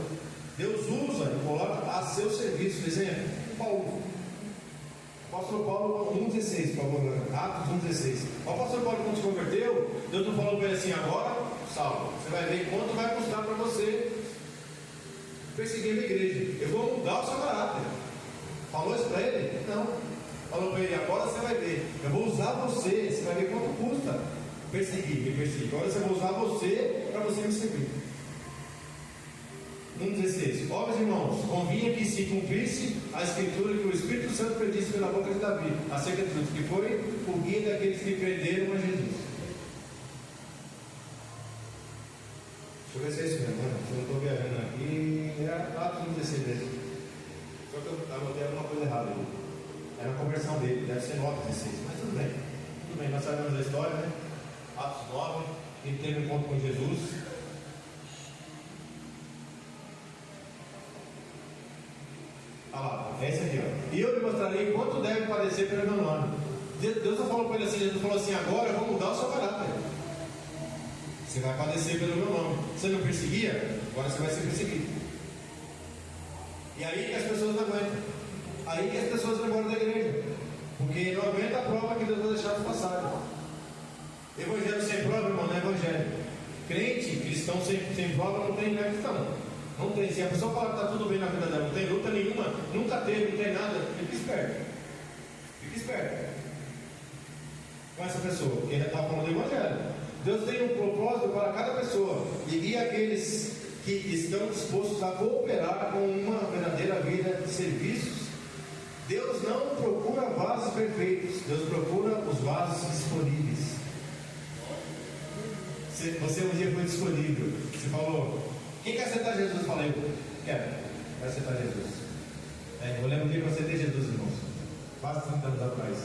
Deus usa e coloca a seu serviço. Exemplo, Paulo. O apóstolo Paulo, 1,16, por favor, Atos 1,16. O apóstolo Paulo, quando se converteu, Deus não falou para ele assim: agora, Saulo, você vai ver quanto vai custar para você perseguir a igreja. Eu vou mudar o seu caráter. Falou isso para ele? Não. Falou para ele: agora você vai ver. Eu vou usar você. Você vai ver quanto custa me perseguir. Agora eu vou usar você para você me servir. 1,16. Ó, meus irmãos, convinha que se cumprisse a escritura que o Espírito Santo predisse pela boca de Davi acerca de tudo, que foi o guia daqueles que prenderam a Jesus. Deixa eu ver se é isso mesmo, né? Se eu não estou viajando aqui. É Atos 1,16 mesmo. Só que eu anotei alguma coisa errada ali. Era a conversão dele, deve ser 9,16. Mas tudo bem. Tudo bem, nós sabemos a história, né? Atos 9, ele teve um encontro com Jesus. Olha lá, é esse aqui, ó. E eu lhe mostrarei quanto deve padecer pelo meu nome. Deus não falou para ele assim, Jesus falou assim: agora eu vou mudar o seu caráter. Você vai padecer pelo meu nome. Você não perseguia? Agora você vai ser perseguido. E aí que as pessoas não aguentam. Aí que as pessoas vão embora da igreja. Porque não aguenta a prova que Deus vai deixar de passar. Evangelho sem prova, irmão, não é evangelho. Crente, cristão sem prova não tem, não é cristão. Não tem. Se a pessoa falar que está tudo bem na vida dela, não tem luta nenhuma, nunca teve, não tem nada, fica esperto. Fica esperto com essa pessoa, porque ele está falando do evangelho. Deus tem um propósito para cada pessoa e guia aqueles que estão dispostos a cooperar com uma verdadeira vida de serviços. Deus não procura vasos perfeitos, Deus procura os vasos disponíveis. Você um dia foi disponível, você falou: quem quer aceitar Jesus? Eu falei: eu quero aceitar Jesus. Eu lembro um dia que eu aceitei Jesus, irmãos, quase 30 anos atrás.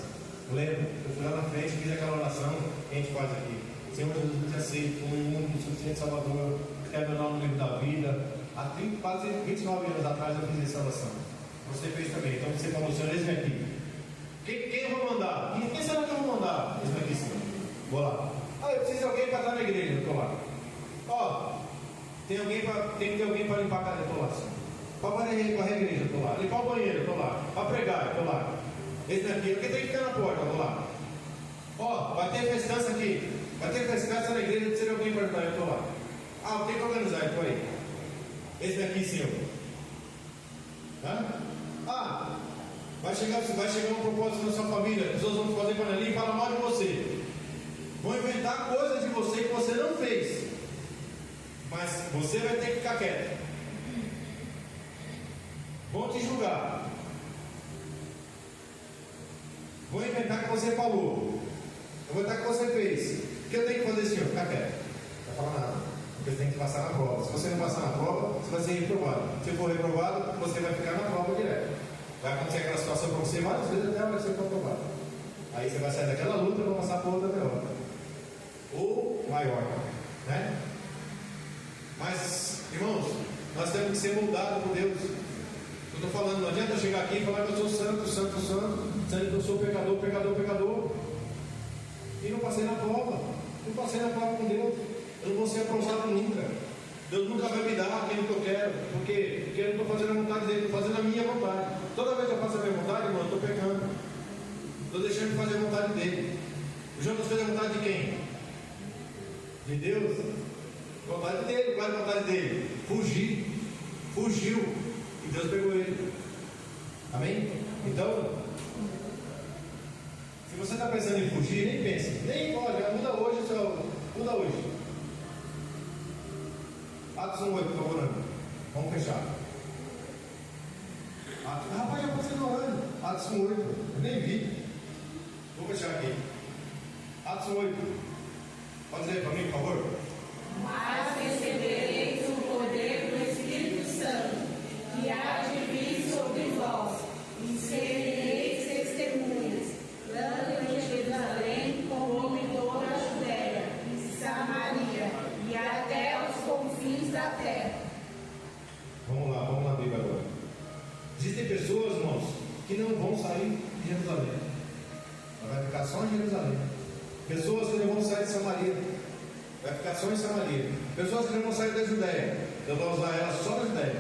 Eu lembro, eu fui lá na frente, fiz aquela oração que a gente faz aqui: Senhor Jesus, eu te aceito como um único e suficiente Salvador, escreve meu nome no livro da vida. Há quase 29 anos atrás eu fiz essa oração. Você fez também. Então você falou: Senhor, eis-me aqui. Quem eu vou mandar? Quem será que eu vou mandar? Eis-me aqui, Senhor. Vou lá. Eu preciso de alguém para estar na igreja. Eu estou lá. Tem que ter alguém para limpar a casa. Eu estou lá, Senhor. Para varrer a igreja. Eu estou lá. Limpar o banheiro. Eu estou lá. Para pregar. Eu estou lá. Eis-me aqui. Porque tem que ficar na porta. Eu estou lá. Vai ter festança aqui. Vai ter festança na igreja. Precisa de alguém para ajudar. Eu estou lá. Eu tenho que organizar. Eu estou aí. Eis-me aqui, Senhor. Vai chegar um propósito na sua família, as pessoas vão fazer panelinha e falar mal de você. Vão inventar coisas de você que você não fez. Mas você vai ter que ficar quieto. Vão te julgar. Vão inventar que você falou. Eu vou inventar que você fez. O que eu tenho que fazer, senhor? Ficar quieto. Não vai falar nada. Porque você tem que passar na prova. Se você não passar na prova, você vai ser reprovado. Se for reprovado, você vai ficar na prova direto. Vai acontecer aquela situação para você várias vezes até vai ser reprovado. Aí você vai sair daquela luta e vai passar por outra melhor. Ou maior. Né? Mas, irmãos, nós temos que ser moldados por Deus. Eu estou falando, não adianta eu chegar aqui e falar que eu sou santo, santo, santo, sendo que eu sou pecador, pecador, pecador. E não passei na prova. Não passei na prova com Deus. Eu não vou ser aprovado nunca. Deus nunca vai me dar aquilo que eu quero. Porque eu não estou fazendo a vontade dele, estou fazendo a minha vontade. Toda vez que eu faço a minha vontade, irmão, eu estou pecando. Estou deixando de fazer a vontade dele. O Jonas fez a vontade de quem? De Deus. A vontade dele. Qual é a vontade dele? Fugir. Fugiu. E Deus pegou ele. Amém? Então, se você está pensando em fugir, nem pense. Nem pode. Muda hoje, senhor. Muda hoje. Atos 1:8, por favor, Ana. Vamos fechar. Rapaz, já passei no orando. Atos 1:8. Eu nem vi. Vou fechar aqui. Atos 1:8. Pode dizer para mim, por favor? Mas recebereis o poder do Espírito Santo, que há de vir sobre vós, e sereis testemunhas, tanto em Jerusalém como em toda a Judéia e Samaria, e até os confins da terra. Vamos lá, Bíblia agora. Existem pessoas, irmãos, que não vão sair de Jerusalém. Ela vai ficar só em Jerusalém. Pessoas que não vão sair de Samaria. Vai ficar só em Samaria. Pessoas que não vão sair da Judéia. Deus vai usar ela só na Judéia.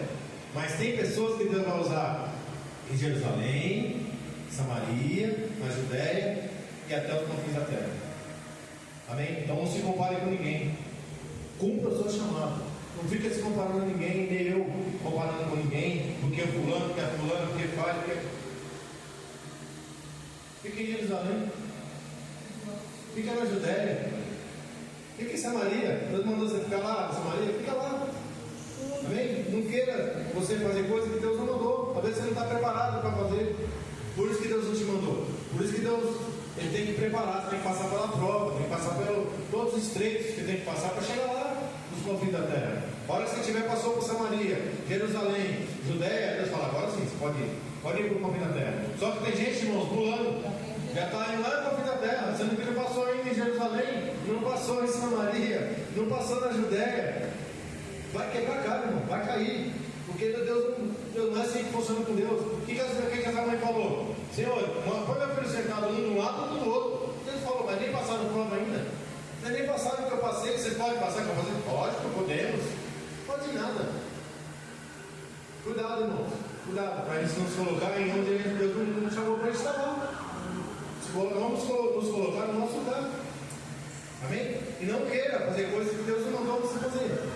Mas tem pessoas que Deus vai usar em Jerusalém, Samaria, na Judéia e até os confins da terra. Amém? Então não se compare com ninguém. Cumpra o seu chamado. Não fica se comparando com ninguém, nem eu comparando com ninguém, porque é fulano, porque faz, porque... Fica em Jerusalém. Fica na Judéia. Fica em Samaria. Deus mandou você ficar lá, Samaria, fica lá. Amém? Não queira você fazer coisa que Deus não mandou. Às vezes você não está preparado para fazer. Por isso que Deus não te mandou. Por isso que Deus ele tem que preparar, você tem que passar pela prova, tem que passar por todos os estreitos que tem que passar para chegar lá nos confins da terra. A hora que você tiver, passou por Samaria, Jerusalém, Judéia, Deus fala, agora sim, você pode ir para o confim da terra. Só que tem gente, irmãos, pulando, já está indo lá no confim da terra, sendo que não passou ainda em Jerusalém, não passou em Samaria, não passou na Judéia. Vai quebrar a cara, irmão, vai cair. Porque Deus não é assim que funciona com Deus. O que a mãe falou? Senhor, põe meu filho sentado um de um lado, outro do outro. Deus falou, mas nem passaram prova ainda. Não é nem passaram o que eu passei, que vocês podem passar, que eu fazer? Lógico, podemos. Pode ir nada. Cuidado, irmãos. Cuidado, para a gente não se colocar em onde Deus não chamou para a gente estar lá. Vamos nos colocar no nosso lugar. Amém? E não queira fazer coisas que Deus não mandou você fazer.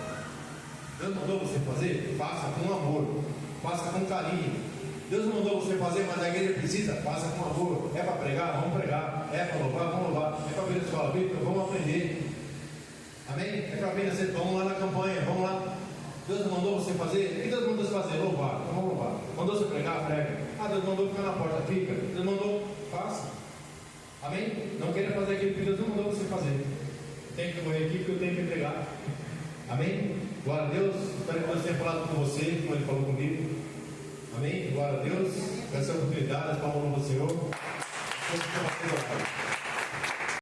Deus mandou você fazer? Faça com amor, faça com carinho. Deus mandou você fazer, mas a igreja precisa? Faça com amor. É para pregar? Vamos pregar. É para louvar? Vamos louvar. É para ver a escola bíblica? Vamos aprender. Amém? É para ver você? Vamos lá na campanha, vamos lá. Deus mandou você fazer? O que Deus mandou você fazer? Louvar. Então vamos louvar. Mandou você pregar? Prega. Deus mandou ficar na porta? Fica. Deus mandou? Faça. Amém? Não queira fazer aquilo que Deus não mandou você fazer. Tem que morrer aqui porque eu tenho que entregar. Amém? Glória a Deus. Espero que Deus tenha falado com você, como Ele falou comigo. Amém? Glória a Deus. Essa oportunidade, palmas no Senhor.